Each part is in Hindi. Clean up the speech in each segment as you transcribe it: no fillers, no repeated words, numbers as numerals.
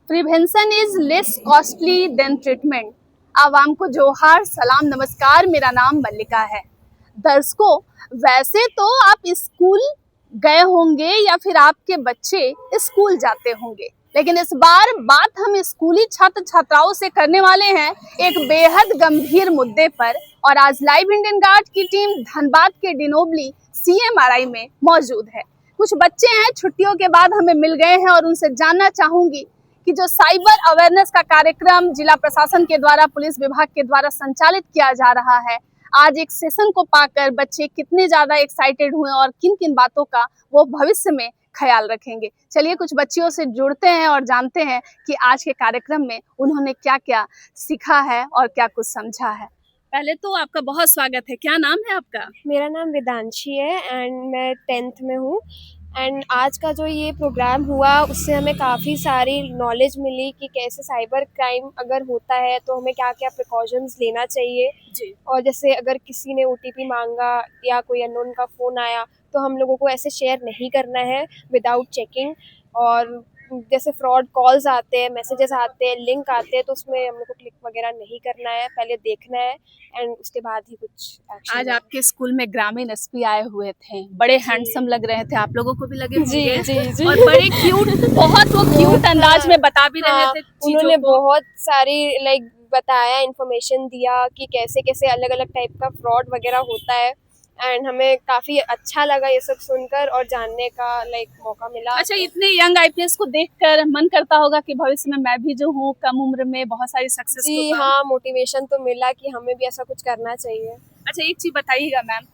Prevention is less costly than treatment. आवाम को जोहार, सलाम, नमस्कार। मेरा नाम मल्लिका है। दर्शकों, वैसे तो आप स्कूल गए होंगे या फिर आपके बच्चे स्कूल जाते होंगे, लेकिन इस बार बात हम स्कूली छात्र छात्राओं से करने वाले हैं एक बेहद गंभीर मुद्दे पर। और आज लाइव इंडियन गार्ड की टीम धनबाद के डिनोबली CMRI में मौजूद है। कुछ बच्चे हैं, छुट्टियों के बाद हमें मिल गए हैं और उनसे जानना चाहूंगी कि जो साइबर अवेयरनेस का कार्यक्रम जिला प्रशासन के द्वारा, पुलिस विभाग के द्वारा संचालित किया जा रहा है, आज एक सेशन को पाकर बच्चे कितने ज्यादा एक्साइटेड हुए और किन किन बातों का वो भविष्य में ख्याल रखेंगे। चलिए कुछ बच्चियों से जुड़ते हैं और जानते हैं कि आज के कार्यक्रम में उन्होंने क्या क्या सीखा है और क्या कुछ समझा है। पहले तो आपका बहुत स्वागत है। क्या नाम है आपका? मेरा नाम वेदांशी है एंड मैं 10th में हूँ। एंड आज का जो ये प्रोग्राम हुआ उससे हमें काफ़ी सारी नॉलेज मिली कि कैसे साइबर क्राइम अगर होता है तो हमें क्या क्या प्रिकॉशंस लेना चाहिए जी। और जैसे अगर किसी ने OTP मांगा या कोई अननोन का फ़ोन आया तो हम लोगों को ऐसे शेयर नहीं करना है विदाउट चेकिंग। और जैसे फ्रॉड कॉल्स आते हैं, मैसेजेस आते हैं, लिंक आते हैं तो उसमें हम लोग को क्लिक वगैरह नहीं करना है, पहले देखना है एंड उसके बाद ही कुछ एक्शन। आज आपके स्कूल में ग्रामीण SP आए हुए थे, बड़े हैंडसम लग रहे थे, आप लोगों को भी लगे होंगे। जी। और बड़े क्यूट, बहुत वो क्यूट अंदाज में बता भी रहे थे चीजों उन्होंने को। बहुत सारी बताया, इन्फॉर्मेशन दिया कि कैसे कैसे अलग अलग टाइप का फ्रॉड वगैरह होता है एंड हमें काफ़ी अच्छा लगा ये सब सुनकर और जानने का मौका मिला। अच्छा, इतने यंग IPS को देखकर मन करता होगा कि भविष्य में मैं भी जो हूँ कम उम्र में बहुत सारी सक्सेस को जी हाँ, मोटिवेशन तो मिला कि हमें भी ऐसा कुछ करना चाहिए। अच्छा, एक चीज बताइएगा मैम,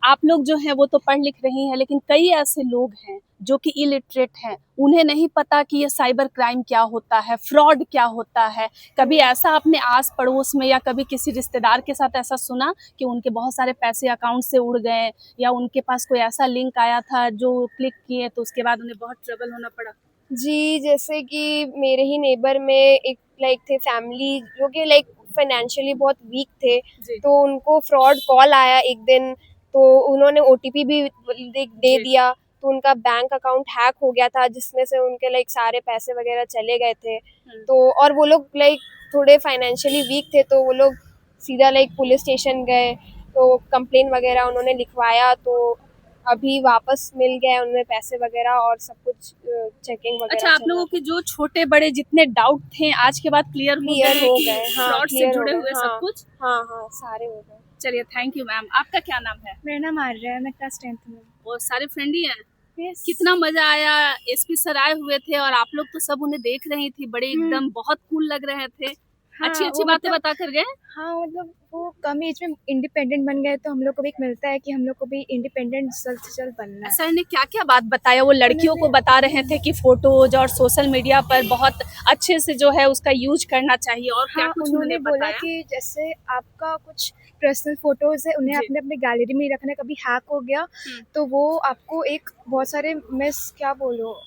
आप लोग जो हैं वो तो पढ़ लिख रही हैं, लेकिन कई ऐसे लोग हैं जो कि इलिटरेट हैं, उन्हें नहीं पता कि ये साइबर क्राइम क्या होता है, फ्रॉड क्या होता है। कभी ऐसा अपने आस पड़ोस में या कभी किसी रिश्तेदार के साथ ऐसा सुना कि उनके बहुत सारे पैसे अकाउंट से उड़ गए, या उनके पास कोई ऐसा लिंक आया था जो क्लिक किए तो उसके बाद उन्हें बहुत ट्रबल होना पड़ा? जी, जैसे कि मेरे ही नेबर में एक थे फैमिली जो कि फाइनेंशियली बहुत वीक थे, तो उनको फ्रॉड कॉल आया एक दिन, तो उन्होंने OTP भी दे दिया, तो उनका बैंक अकाउंट हैक हो गया था जिसमें से उनके सारे पैसे वगैरह चले गए थे। तो और वो लोग थोड़े फाइनेंशियली वीक थे तो वो लोग सीधा पुलिस स्टेशन गए, तो कंप्लेन वगैरह उन्होंने लिखवाया, तो अभी वापस मिल गए उन्हें पैसे वगैरह और सब कुछ चेकिंग वगैरह। अच्छा, आप लोगों के जो छोटे बड़े जितने डाउट थे आज के बाद क्लियर हो गए? हाँ, फ्रॉड से जुड़े हुए सब कुछ? हाँ, सारे हो गए। चलिए, थैंक यू मैम। आपका क्या नाम है? मेरा नाम आर्या है, मैं क्लास 10th में। और सारे फ्रेंड ही हैं? yes. कितना मजा आया। SP सर आए हुए थे और आप लोग तो सब उन्हें देख रही थी, बड़े एकदम बहुत कूल लग रहे थे। हाँ, अच्छी बातें बता कर गए। हाँ, वो कम एज में इंडिपेंडेंट बन गए तो हम लोग को भी एक मिलता है कि हम लोग को भी इंडिपेंडेंट जल्द से जल्द बनना है। सर ने क्या क्या बात बताया? वो लड़कियों को बता रहे थे कि फोटोज और सोशल मीडिया पर बहुत अच्छे से जो है उसका यूज करना चाहिए, और हाँ, क्या कुछ उन्होंने बोला कि जैसे आपका कुछ पर्सनल फोटोज है उन्हें अपने अपने गैलरी में रखना, कभी हैक हो गया तो वो आपको एक बहुत सारे क्या बोलो।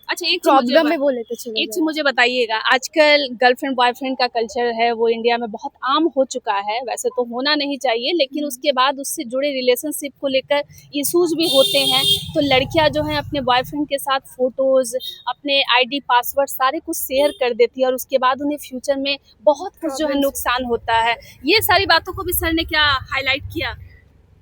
अच्छा, एक प्रॉब्लम में वो लेते चले। एक चीज मुझे बताइएगा, आजकल गर्लफ्रेंड बॉयफ्रेंड का कल्चर है वो इंडिया में बहुत आम हो चुका है। वैसे तो होना नहीं चाहिए, लेकिन उसके बाद उससे जुड़े रिलेशनशिप को लेकर इश्यूज भी होते हैं। तो लड़कियां जो हैं अपने बॉयफ्रेंड के साथ फोटोज, अपने ID पासवर्ड सारे कुछ शेयर कर देती है और उसके बाद उन्हें फ्यूचर में बहुत कुछ जो है नुकसान होता है। ये सारी बातों को भी सर ने क्या हाईलाइट किया?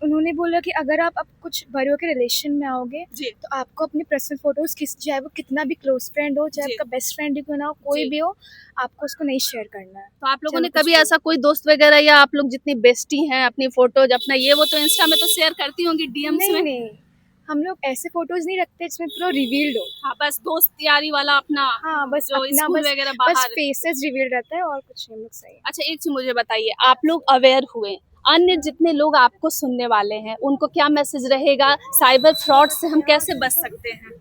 उन्होंने बोला कि अगर आप अब कुछ बड़े के रिलेशन में आओगे तो आपको अपने पर्सनल फोटोज चाहे वो कितना भी क्लोज फ्रेंड हो, चाहे आपका बेस्ट फ्रेंड ही क्यों ना हो, कोई भी हो, आपको उसको नहीं शेयर करना है। तो आप लोगों ने कभी ऐसा कोई दोस्त वगैरह या आप लोग जितनी बेस्टी हैं अपनी फोटोज अपना ये वो तो इंस्टा में तो शेयर करती होंगी DMs में? नहीं, हम लोग ऐसे फोटोज नहीं रखते जिसमें पूरा रिवील्ड हो। हाँ, बस दोस्त यारी वाला अपना। हाँ, बस जो अपना स्कूल वगैरह बाहर। बस फेसेस रिवील्ड रहता है और कुछ नहीं। सही। अच्छा, एक चीज मुझे बताइए, आप लोग अवेयर हुए, अन्य जितने लोग आपको सुनने वाले हैं उनको क्या मैसेज रहेगा? साइबर फ्रॉड से हम कैसे बच सकते हैं?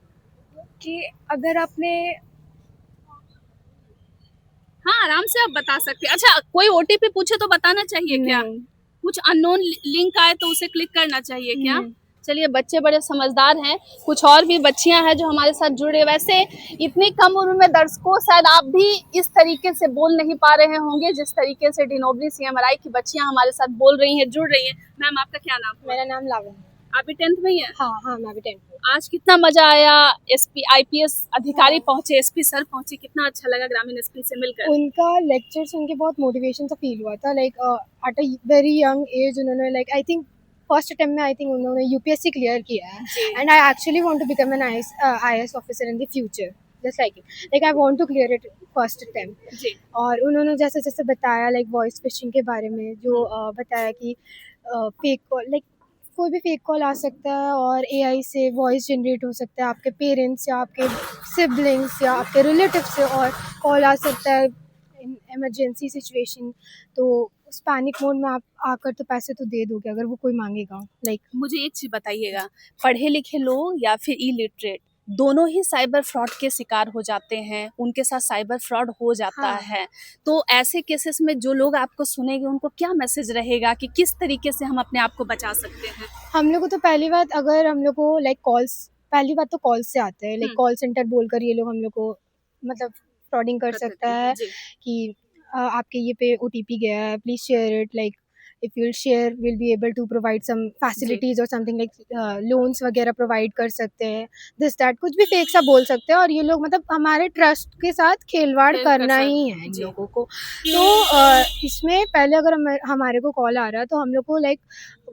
कि अगर आपने हाँ, आराम से आप बता सकते हैं। अच्छा, कोई OTP पूछे तो बताना चाहिए क्या? कुछ अननोन लिंक आए तो उसे क्लिक करना चाहिए क्या? चलिए, बच्चे बड़े समझदार हैं। कुछ और भी बच्चियां हैं जो हमारे साथ जुड़े। वैसे इतनी कम उम्र में दर्शकों, शायद आप भी इस तरीके से बोल नहीं पा रहे होंगे जिस तरीके से डिनोबली CMRI की बच्चियां हमारे साथ बोल रही हैं, जुड़ रही हैं। मैम, आपका क्या नाम है? मेरा नाम लावण्य। आप भी 10th में ही हैं? हाँ मैं भी 10th में। आज कितना मजा आया, एसपी आईपीएस अधिकारी पहुंचे, एसपी सर पहुंचे, कितना अच्छा लगा ग्रामीण एसपी से मिलकर। उनका लेक्चर सुन के बहुत मोटिवेशन सा फील हुआ था, like at a very young age उन्होंने like I think first attempt में आई थिंक उन्होंने यूपीएससी क्लियर किया है, and I actually want to become an IAS officer in the future, just like I want to clear it first attempt जी। और उन्होंने जैसे जैसे बताया लाइक वॉइस फिशिंग के बारे में, जो बताया कि फेक कॉल, लाइक कोई भी फेक कॉल आ सकता है और एआई से वॉइस जनरेट हो सकता है, आपके पेरेंट्स या आपके सिबलिंग्स या आपके रिलेटिव से, और कॉल आ सकता है इन इमरजेंसी सिचुएशन, तो उस पैनिक मोड में आप आकर तो पैसे तो दे दोगे अगर वो कोई मांगेगा। लाइक मुझे एक चीज बताइएगा, पढ़े लिखे लोग या फिर इलिटरेट दोनों ही साइबर फ्रॉड के शिकार हो जाते हैं, उनके साथ साइबर फ्रॉड हो जाता हाँ। है। तो ऐसे केसेस में जो लोग आपको सुनेंगे उनको क्या मैसेज रहेगा कि किस तरीके से हम अपने आप को बचा सकते हैं? हम लोग को तो पहली बात, अगर हम लोग को लाइक कॉल्स, पहली बात तो कॉल से आते हैं, लाइक कॉल सेंटर बोलकर ये लोग हम लोग को मतलब फ्रॉडिंग कर सकता है जी। कि आपके ये पे ओटीपी गया है, please share it, like if you share will be able to provide some facilities और समथिंग, लाइक लोन्स वगैरह प्रोवाइड कर सकते हैं, दिस दैट कुछ भी फेक सा बोल सकते हैं, और ये लोग मतलब हमारे ट्रस्ट के साथ खिलवाड़ खेल कर करना सकते ही हैं, है इन जी। लोगों को। तो इसमें पहले अगर हमारे को कॉल आ रहा है तो हम लोग को लाइक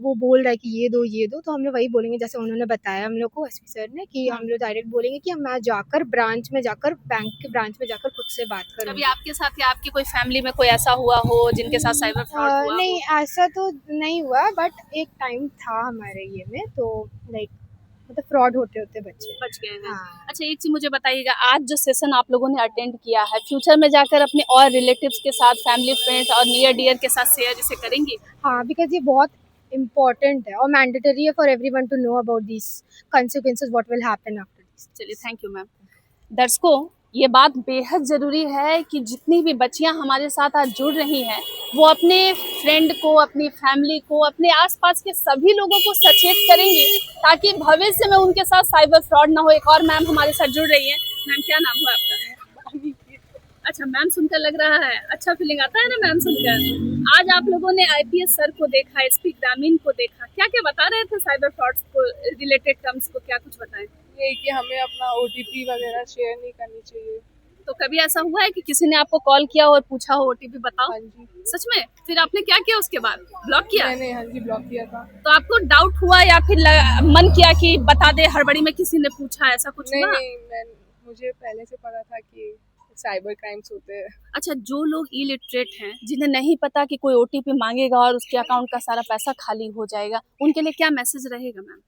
वो बोल रहा है कि ये दो तो हम लोग वही बोलेंगे जैसे उन्होंने बताया हम लोग को, एसपी सर ने, कि हम लोग डायरेक्ट बोलेंगे कि मैं जाकर ब्रांच में जाकर, बैंक के ब्रांच में जाकर खुद से बात कभी करूँगी। आपके साथ या आपकी कोई फैमिली में कोई ऐसा हुआ हो जिनके साथ साइबर फ्रॉड हुआ नहीं हो? ऐसा तो नहीं हुआ, बट एक टाइम था हमारे ये में, तो लाइक मतलब फ्रॉड होते होते बच्चे बच गए हैं। हाँ। अच्छा एक चीज मुझे बताइएगा, आज जो सेशन आप लोगों ने अटेंड किया है, फ्यूचर में जाकर अपने और रिलेटिव्स के साथ, फैमिली फ्रेंड्स और नियर डियर के साथ शेयर इसे करेंगी? हाँ, बिकॉज ये बहुत इम्पोर्टेंट है और मैंडेटरी है for everyone to know about this consequences what will happen after this। चलिए थैंक यू मैम। दर्शकों, ये बात बेहद ज़रूरी है कि जितनी भी बच्चियां हमारे साथ आज जुड़ रही हैं वो अपने फ्रेंड को, अपनी फैमिली को, अपने आसपास के सभी लोगों को सचेत करेंगी ताकि भविष्य में उनके साथ साइबर फ्रॉड ना हो। एक और मैम हमारे साथ जुड़ रही है। मैम क्या नाम हुआ आपका? अच्छा मैम सुनकर लग रहा है अच्छा फीलिंग आता है ना मैम सुनकर। आज आप लोगों ने आईपीएस सर को देखा, एसपी ग्रामीण को देखा, क्या क्या बता रहे थे साइबर फ्रॉड्स को रिलेटेड टर्म्स को, क्या कुछ बताएं? ये कि हमें अपना ओटीपी वगैरह शेयर नहीं करनी चाहिए। तो कभी ऐसा हुआ है कि किसी ने आपको कॉल किया और पूछा हो ओटीपी बताओ? हाँ जी। सच में? फिर आपने क्या किया उसके बाद? ब्लॉक किया? मैंने हाँ जी ब्लॉक किया था। तो आपको डाउट हुआ या फिर मन किया कि बता दे, हड़बड़ी में किसी ने पूछा, ऐसा कुछ नहीं हुआ? नहीं मुझे पहले से पता था कि साइबर क्राइम्स होते हैं। अच्छा जो लोग इलिटरेट हैं, जिन्हें नहीं पता कि कोई ओटीपी मांगेगा और उसके अकाउंट का सारा पैसा खाली हो जाएगा, उनके लिए क्या मैसेज रहेगा मैम?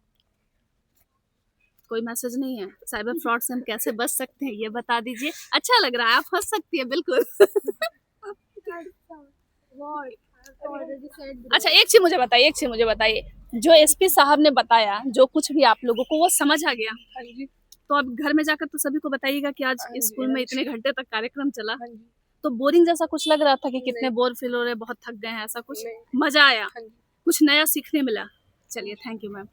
कोई मैसेज नहीं है? साइबर फ्रॉड से हम कैसे बच सकते हैं ये बता दीजिए। अच्छा लग रहा है, आप हंस सकती है बिल्कुल। अच्छा एक चीज मुझे बताइए, जो एसपी साहब ने बताया, जो कुछ भी आप लोगों को वो समझ आ गया? हाँ जी। तो आप घर में जाकर तो सभी को बताइएगा कि आज हाँ जी, स्कूल में इतने घंटे तक कार्यक्रम चला। हाँ जी। तो बोरिंग जैसा कुछ लग रहा था कि कितने नहीं। बोर फील हो रहे, बहुत थक गए हैं, ऐसा कुछ? नहीं। मजा आया? हाँ जी। कुछ नया सीखने मिला? चलिए थैंक यू मैम।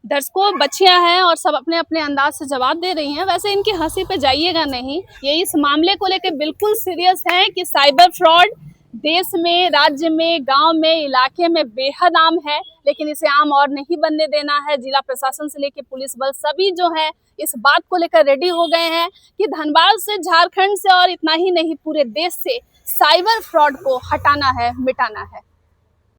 दर्शकों, बच्चियां हैं और सब अपने अपने अंदाज से जवाब दे रही हैं, वैसे इनकी हंसी पे जाइएगा नहीं, ये इस मामले को लेकर बिल्कुल सीरियस हैं कि साइबर फ्रॉड देश में, राज्य में, गांव में, इलाके में बेहद आम है, लेकिन इसे आम और नहीं बनने देना है। जिला प्रशासन से लेकर पुलिस बल सभी जो है इस बात को लेकर रेडी हो गए हैं कि धनबाद से, झारखंड से और इतना ही नहीं पूरे देश से साइबर फ्रॉड को हटाना है, मिटाना है।